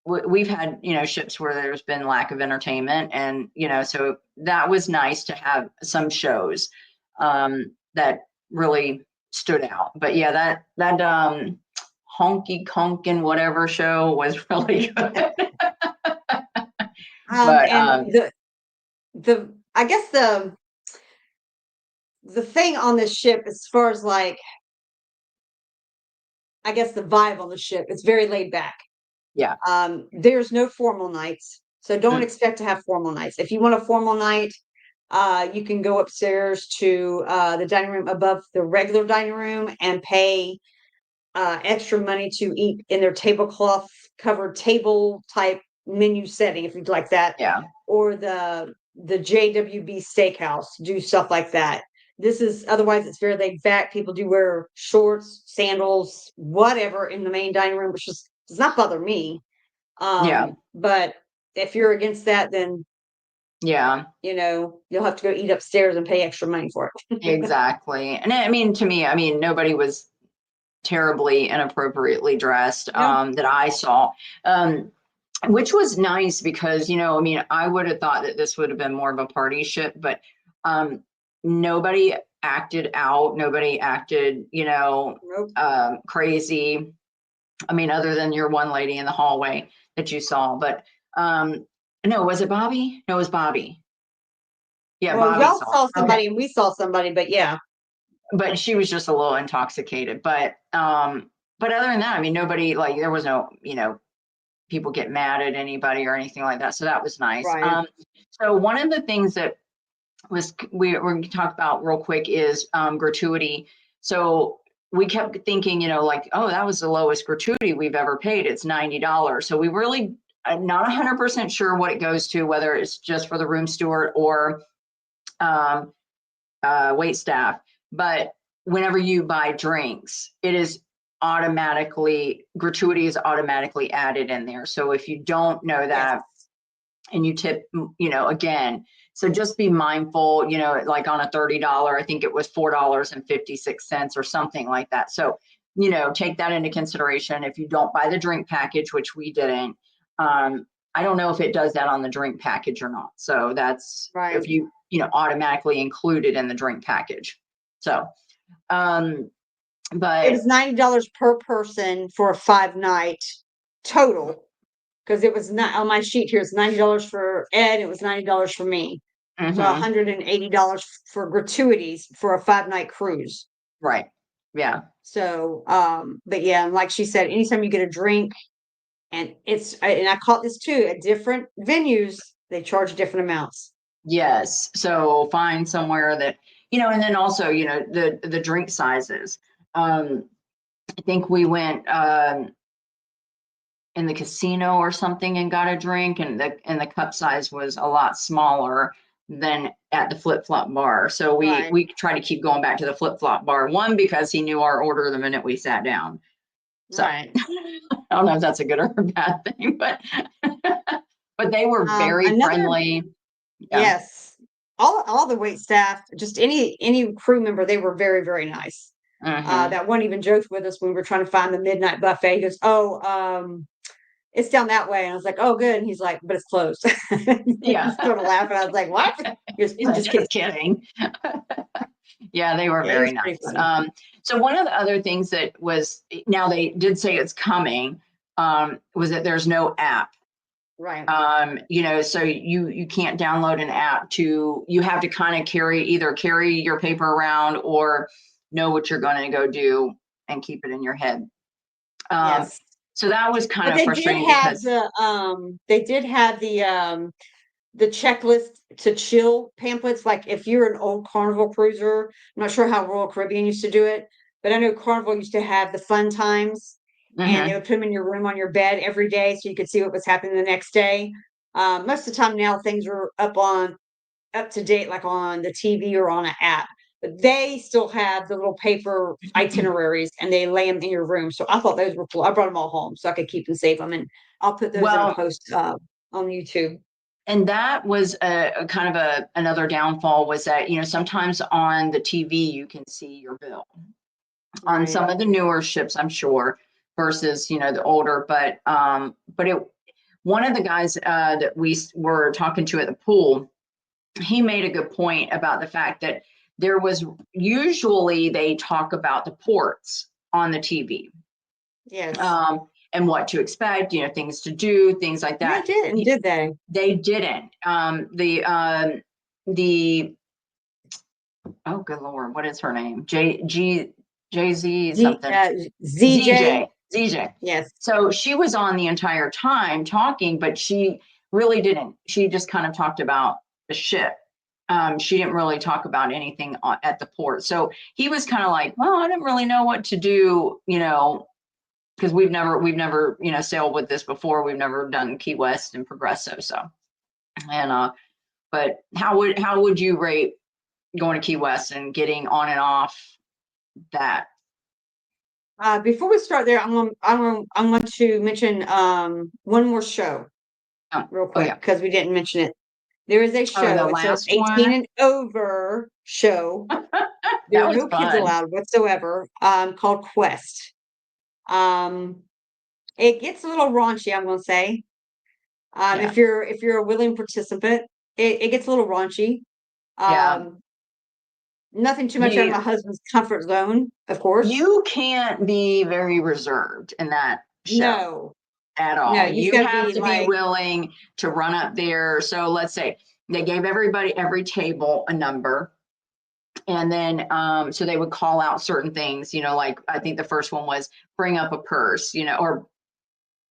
we've had, ships where there's been lack of entertainment, and so that was nice to have some shows that really stood out. But yeah, that honky conkin whatever show was really good. But And the I guess the thing on this ship, as far as like, I guess the vibe on the ship, it's very laid back. yeah. There's no formal nights, so don't Mm, expect to have formal nights. If you want a formal night, you can go upstairs to the dining room above the regular dining room and pay extra money to eat in their tablecloth covered table type menu setting if you'd like that, yeah. or the JWB Steakhouse, do stuff like that. This is otherwise it's very laid back. People do wear shorts, sandals, whatever in the main dining room, which just does not bother me. Yeah. But if you're against that, then Yeah. you'll have to go eat upstairs and pay extra money for it. Exactly. And I mean, to me, I mean, nobody was terribly inappropriately dressed No, that I saw, um, which was nice because, I mean, I would have thought that this would have been more of a party ship, but um, nobody acted out. Nobody acted, nope. crazy. I mean, other than your one lady in the hallway that you saw. But no, was it Bobby? No, it was Bobby. Yeah, Well, Bobby y'all saw. saw Okay. somebody and we saw somebody, but yeah, But she was just a little intoxicated. But other than that, I mean, nobody, like, there was no, people get mad at anybody or anything like that. So that was nice. right. So one of the things that we're going to talk about real quick is gratuity. So we kept thinking, like, oh, that was the lowest gratuity we've ever paid. It's $90. So we really not 100% sure what it goes to, whether it's just for the room steward or um, wait staff. But whenever you buy drinks, it is gratuity is automatically added in there. So if you don't know Yes. that and you tip, again, so just be mindful, like on a $30, I think it was $4.56 or something like that. So, take that into consideration. If you don't buy the drink package, which we didn't, I don't know if it does that on the drink package or not. So that's Right. if you, automatically include it in the drink package. So, um, It but was $90 per person for a 5 night total. Because it was not on my sheet here, it's $90 for Ed, it was $90 for me. So mhm, $180 for gratuities for a 5 night cruise. right. Yeah. So, but yeah, and like she said, anytime you get a drink, and and I caught this too, at different venues, they charge different amounts. Yes. So find somewhere that, and then also, the drink sizes. I think we went in the casino or something and got a drink, and the cup size was a lot smaller than at the flip flop bar. So we Right, we try to keep going back to the flip flop bar. One, because he knew our order the minute we sat down. So right. I don't know if that's a good or a bad thing, but but they were very Another, friendly. Yeah. yes, all the wait staff, just any crew member, they were very, very nice. Hmm. That one even joked with us when we were trying to find the midnight buffet. He goes, "Oh, it's down that way." And I was like, "Oh, good." And he's like, "But it's closed." Yeah. He's sort of laughing. I was like, "What?" He goes, He's "I'm like, just kidding." just kidding. Yeah, they were Yeah, it very was pretty nice. funny. So one of the other things that was, now they did say it's coming, was that there's no app. Right. So you can't download an app. You have to kind of either carry your paper around or know what you're going to go do and keep it in your head. Um, Yes. so that was kind But of frustrating because, they did have the checklist to chill pamphlets. Like if you're an old Carnival cruiser, I'm not sure how Royal Caribbean used to do it, but I know Carnival used to have the fun times, and they mhm. would put them in your room on your bed every day so you could see what was happening the next day. Most of the time now things are up to date, like on the TV or on an app. But they still have the little paper itineraries, and they lay them in your room. So I thought those were cool. I brought them all home so I could keep and save them, and I'll put those in a Well, post on YouTube. and that was a kind of another downfall, was that, sometimes on the TV you can see your bill on Right. some of the newer ships, I'm sure, versus, the older. But one of the guys that we were talking to at the pool, he made a good point about the fact that there was, usually they talk about the ports on the TV, Yes. and what to expect, things to do, things like They that. didn't, did they? They didn't. The Oh, good Lord, what is her name? Jay Z Z something. ZJ. ZJ. Yes. So she was on the entire time talking, but she really didn't. She just kind of talked about the ship. She didn't really talk about anything at the port. So he was kind of like, well, I didn't really know what to do, because we've never, sailed with this before. We've never done Key West and Progresso. So, and but how would you rate going to Key West and getting on and off that? Before we start there, I'm going to mention one more show Oh, real oh quick yeah. because we didn't mention it. There is a Oh, the show. It's a last 18 one. and over show. There That are was no kids fun. allowed whatsoever. Called Quest. Um, it gets a little raunchy, I'm going to say. Yeah. If you're a willing participant, it gets a little raunchy. Yeah. Um, Nothing too much out of The my husband's comfort zone, of course. You can't be very reserved in that show No, at no, all. you've You got to have be to be like, willing to run up there. So let's say they gave everybody, every table, a number. And then so they would call out certain things, like I think the first one was bring up a purse, or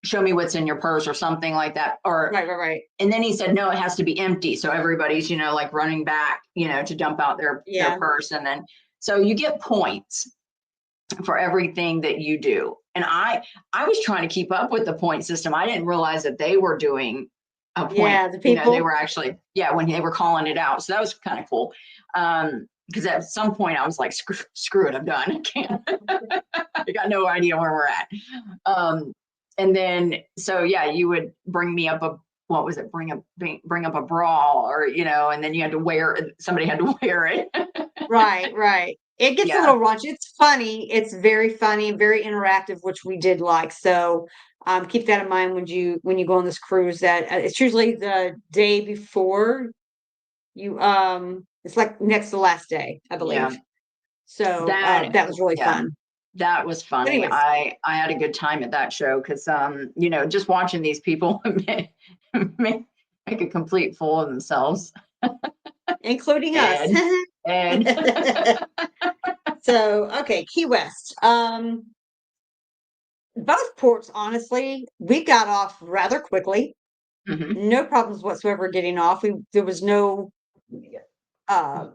show me what's in your purse or something like that. Or right, right, right. and then he said, no, it has to be empty. So everybody's, like running back, to dump out their Yeah, purse. And then so you get points for everything that you do. And I was trying to keep up with the point system. I didn't realize that they were doing a point, yeah, the they people. were actually, yeah, when they were calling it out. So that was kind of cool. Because at some point I was like, screw it, I'm done. I can't. I got no idea where we're at. And then so yeah, you would bring me up a, what was it? Bring up a bra, or and then you had to wear, somebody had to wear it. Right, right. It gets a Yeah. little raunchy. It's funny. It's very funny, very interactive, which we did like. So keep that in mind when you go on this cruise. That it's usually the day before you. It's like next to last day, I Yeah. believe. So That, that was really yeah, fun. that was But funny. anyways, I had a good time at that show because just watching these people make, make a complete fool of themselves. including us. Ed, Ed. So okay, Key West. Both ports, honestly, we got off rather quickly. Mhm. No problems whatsoever getting off. There was no uh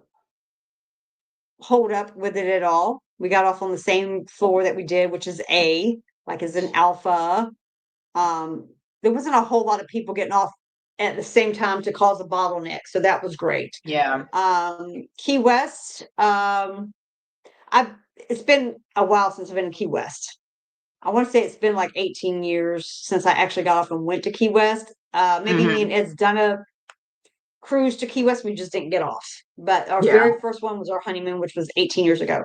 hold up with it at all. We got off on the same floor that we did, which is A, like as an alpha. Um, there wasn't a whole lot of people getting off at the same time to cause a bottleneck, so that was great. Yeah, Key West, I've it's been a while since I've been in Key West. I want to say it's been like 18 years since I actually got off and went to Key West. Maybe me and hmm, Ed's done a cruise to Key West. We just didn't get off. But our yeah, very first one was our honeymoon, which was 18 years ago.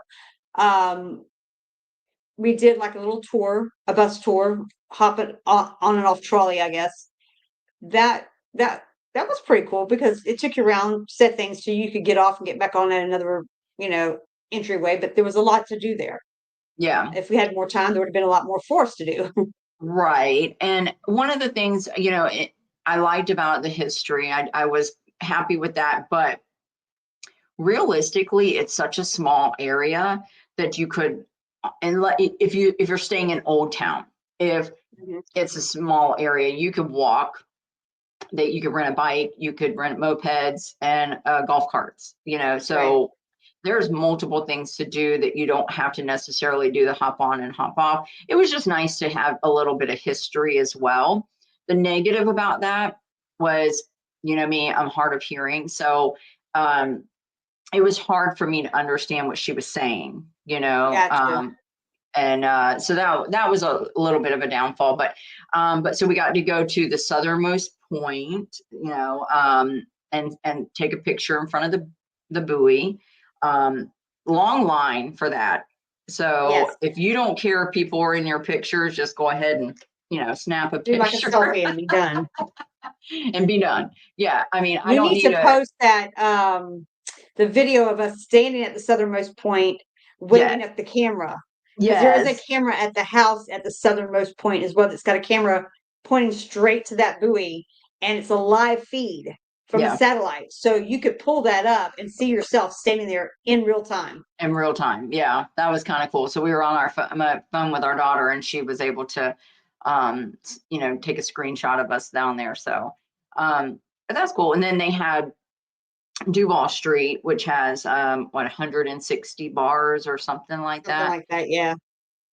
Um, we did like a little tour, a bus tour, hopping on and off trolley, I guess. That that that was pretty cool because it took you around, said things so you could get off and get back on at another, you know, entryway. But there was a lot to do there. yeah. If we had more time, there would have been a lot more for us to do. Right. And one of the things, I liked about the history, I was happy with that, but realistically, it's such a small area that you could, and if you're staying in Old Town, if Mhm. it's a small area, you could walk, that you could rent a bike, you could rent mopeds and golf carts, Right. so there's multiple things to do that you don't have to necessarily do the hop on and hop off. It was just nice to have a little bit of history as well. The negative about that was, me, I'm hard of hearing. So um, it was hard for me to understand what she was saying, Gotcha. and so that was a little bit of a downfall. But so we got to go to the southernmost point, and take a picture in front of the buoy. Um, Long line for that. So Yes. if you don't care if people are in your pictures, just go ahead and snap a Do like a picture selfie and be done. and be done. Yeah, I mean, I You don't need need to a post that the video of us standing at the southernmost point waving yes, at the camera. Because there is a yes, camera at the house at the southernmost point as well that's got a camera pointing straight to that buoy and it's a live feed from a yeah. satellite. So you could pull that up and see yourself standing there in real time. In real time. Yeah, that was kind of cool. So we were on our phone with our daughter, and she was able to, take a screenshot of us down there. So, but that's cool. And then they had Duval Street, which has 160 bars or something like Something that. like that, yeah.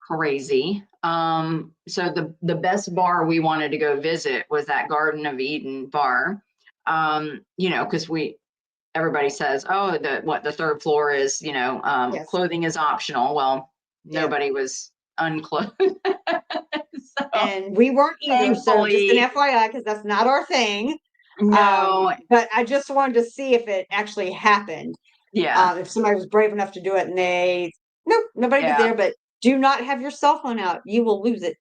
Crazy. So the best bar we wanted to go visit was that Garden of Eden bar. Because everybody says, oh, the third floor is, Yes. clothing is optional. Well, Yeah. nobody was unclothed. So And we weren't either. So just an thankfully, FYI, because that's not our thing. no, But I just wanted to see if it actually happened. yeah, If somebody was brave enough to do it and nope, nobody did yeah, there, but do not have your cell phone out. You will lose it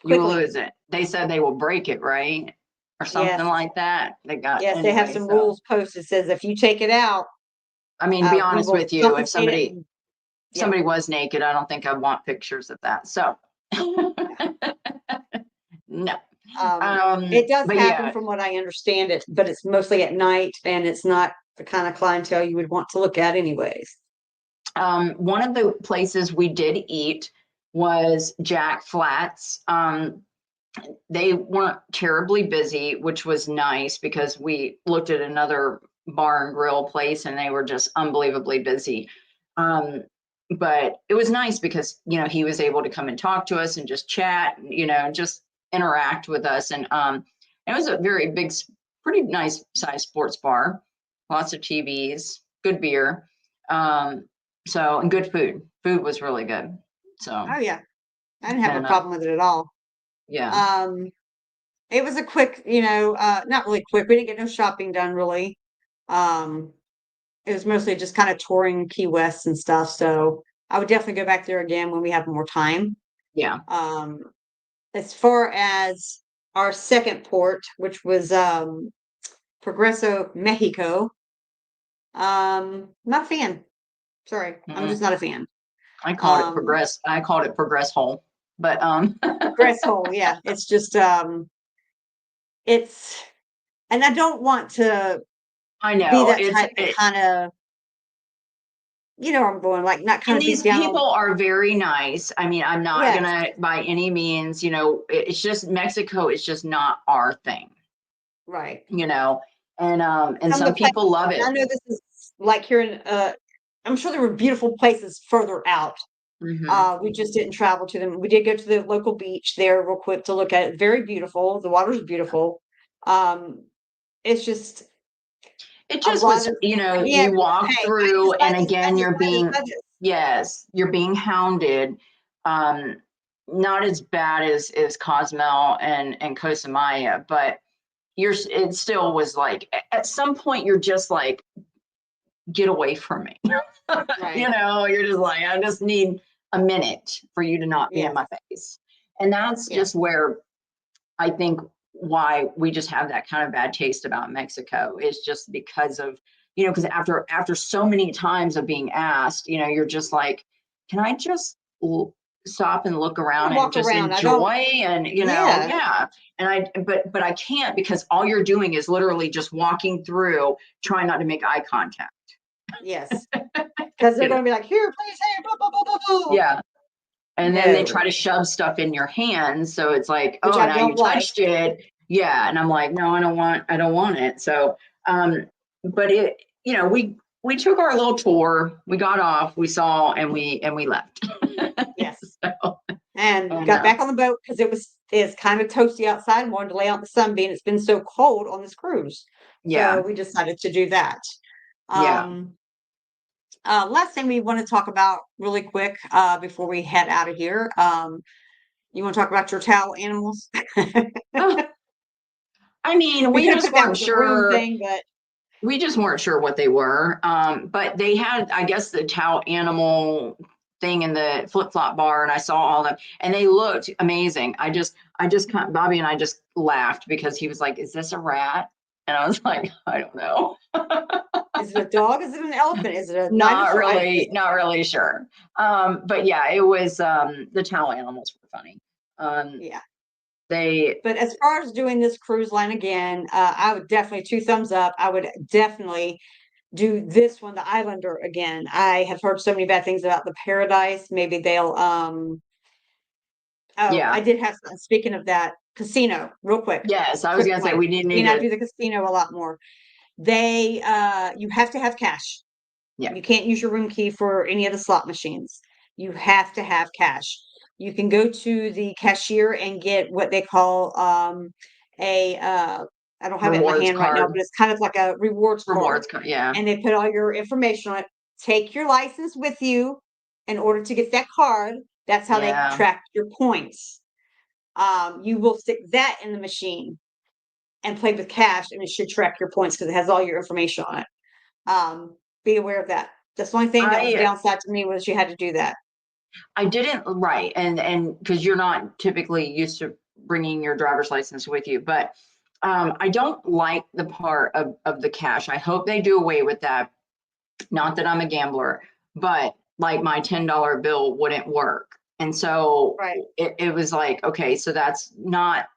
you will quickly. lose it. They said they will break it, right? Or something Yes. like that. They got Yes, they have anyway. some So, rules posted says if you take it out, I mean, to be we honest will with you, if confiscate it. somebody And, yeah. somebody was naked, I don't think I want pictures of that. So, no. It does But happen yeah, from what I understand it, but it's mostly at night and it's not the kind of clientele you would want to look at anyways. one of the places we did eat was Jack Flats. They weren't terribly busy, which was nice because we looked at another bar and grill place and they were just unbelievably busy. Um, but it was nice because, he was able to come and talk to us and just chat, just interact with us. And it was a very big, pretty nice size sports bar, lots of TVs, good beer. And good food. Food was really good. So, Oh yeah. I didn't have a and problem with it at all. yeah, Um, it was a quick, not really quick. We didn't get no shopping done really. Um, it was mostly just kind of touring Key West and stuff. So I would definitely go back there again when we have more time. yeah. Um, as far as our second port, which was Progreso, Mexico, not a fan. Sorry, I'm Mm, just not a fan. Um, I called it progress hole, but, Grass hole, yeah, it's just, it's and I don't want to I be know that type to kinda where I'm going, like, not and kinda beat these down on. people are very nice. I mean, I'm not Yes, gonna by any means, it's just Mexico is just not our thing, right. you know, and Some of some the places, people love and I it. know this is like here in, I'm sure there were beautiful places further out. Mhm. We just didn't travel to them. We did go to the local beach there real quick to look at it. Very beautiful. The water's beautiful. Um, it's just It a just lot was, of again, you walk hey, buy through this, buy and this, buy again, this, buy this, buy this. yes, you're being hounded. Um, Not as bad as Cozumel and Costa Maya, but it still was like at some point you're just like, get away from me. Right. You're just like, I just need a minute for you to not be in Yes. my face. And that's Yes. just where I think why we just have that kind of bad taste about Mexico is just because of, because after so many times of being asked, you're just like, can I just stop and look I'm around gonna and walk just around. I don't. enjoy and Yeah. yeah. And but I can't because all you're doing is literally just walking through, trying not to make eye contact. Yes. Because they're You know? gonna be like, here, please, hey, blah, blah, blah, blah, blah. Yeah. And then they try No, to shove stuff in your hands. So it's like, which oh, I now you don't like. touched it. Yeah. And I'm like, no, I don't want it. So, but we took our little tour, we got off, we saw, and we left. Yes. So, And and got back on the boat because it's kind of toasty outside and wanted to lay out in the sun being it's been so cold on this cruise. So yeah, we decided to do that. yeah. Um, last thing we want to talk about really quick before we head out of here. You want to talk about your towel animals? Oh, I mean, We could have put that with the room thing, but we just weren't sure what they were. But they had, I guess, the towel animal thing in the flip flop bar, and I saw all of them, and they looked amazing. Bobby and I just laughed because he was like, "Is this a rat?" And I was like, "I don't know." is it a dog? Is it an elephant? Is it a Not dinosaur? really, not really sure. But yeah, it was the towel animals were funny. Um, Yeah. they, But as far as doing this cruise line again, I would definitely two thumbs up. I would definitely do this one, the Islander again. I have heard so many bad things about the Paradise. Maybe they'll oh, I yeah, did have speaking of that, casino, real yes, I was quick gonna say point. we didn't We need and I to, do the casino a lot more. They you have to have cash. yeah, You can't use your room key for any of the slot machines. You have to have cash. You can go to the cashier and get what they call a I don't have it in my rewards hand right now, card, but it's kind of like a rewards card. rewards card, yeah, And they put all your information on it. Take your license with you in order to get that card. That's how they yeah. track your points. You will stick that in the machine and play with cash, and it should track your points because it has all your information on it. Be aware of that. That's the only thing that was I downside to me was you had to do that. I didn't right, and because you're not typically used to bringing your driver's license with you, but I don't like the part of the cash. I hope they do away with that. Not that I'm a gambler, but like my $10 bill wouldn't work, and so Right, it was like, okay, so that's not.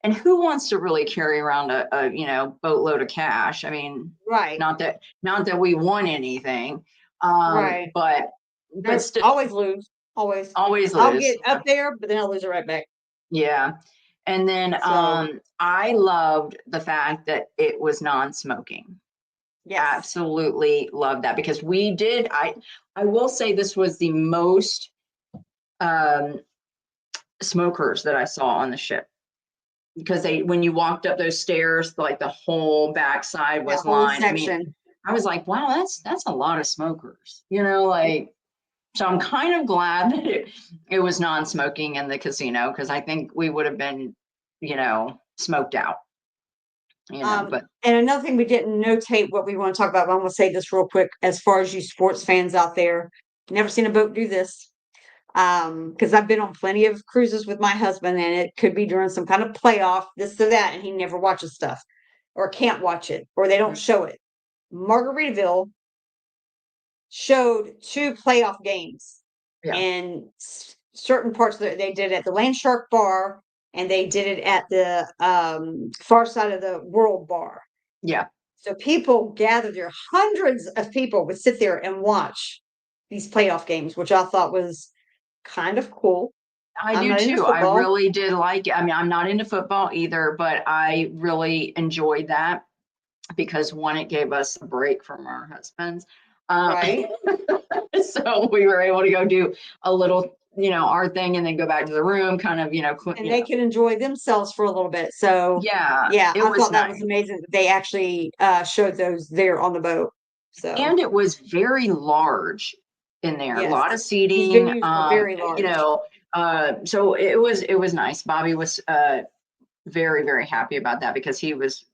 And who wants to really carry around a boatload of cash? I mean, right, not that we won anything, right. but Nope, still always lose. Always. always I'll lose. get up there, but then I'll lose it right back. Yeah. And then So I loved the fact that it was non-smoking. yes. Absolutely loved that because I will say this was the most um smokers that I saw on the ship because when you walked up those stairs, like the whole backside That was whole lined. I mean, section. I was like, wow, that's a lot of smokers, like so I'm kind of glad that it was non-smoking in the casino because I think we would have been, smoked out, Um, but and another thing we didn't notate what we want to talk about, but I'm gonna say this real quick as far as you sports fans out there. Never seen a boat do this. Because I've been on plenty of cruises with my husband, and it could be during some kind of playoff, this or that, and he never watches stuff or can't watch it or they don't show it. Margaritaville showed two playoff games Yeah. and certain parts that they did at the Land Shark Bar and they did it at the far side of the World Bar. Yeah. So people gathered there. Hundreds of people would sit there and watch these playoff games, which I thought was kind of cool. I I'm do not into too. I football. really did like it. I mean, I'm not into football either, but I really enjoyed that because one, it gave us a break from our husbands. Um, Right. so we were able to go do a little, our thing and then go back to the room, kind of, And they could enjoy themselves for a little bit. So, yeah, yeah, it I was thought that nice. was amazing that they actually showed those there on the boat. So, And it was very large in there, a yes, lot of these seating, venues are very large. so it was nice. Bobby was very, very happy about that because he was,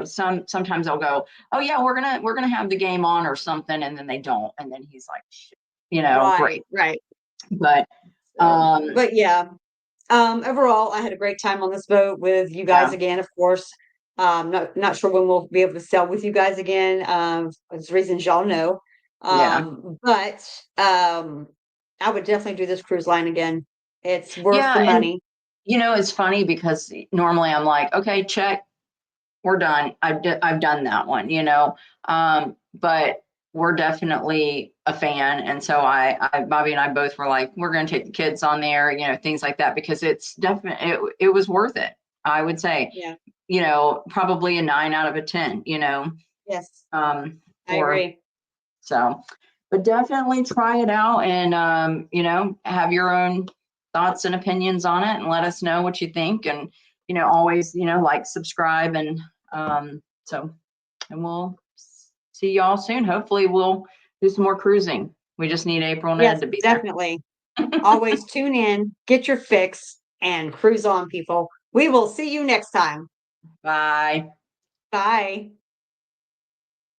sometimes they'll go, oh yeah, we're gonna have the game on or something, and then they don't, and then he's like, great. Right, right. But So, um but yeah, overall, I had a great time on this boat with you guys yeah, again, of course. Not sure when we'll be able to sail with you guys again, for reasons y'all know. yeah, But I would definitely do this cruise line again. It's worth the yeah. And money. it's funny because normally I'm like, okay, check, we're done. I've done that one, but we're definitely a fan. And so Bobby and I both were like, we're going to take the kids on there, things like that, because it's definitely, it was worth it. I would say, Yeah. probably a 9 out of a 10, Yes, I for, agree. so, but definitely try it out and, have your own thoughts and opinions on it and let us know what you think. And, always, like, subscribe. And so, and we'll see y'all soon. Hopefully we'll do some more cruising. We just need April and Yes, Ed to be there. definitely. Always tune in, get your fix, and cruise on, people. We will see you next time. Bye. Bye.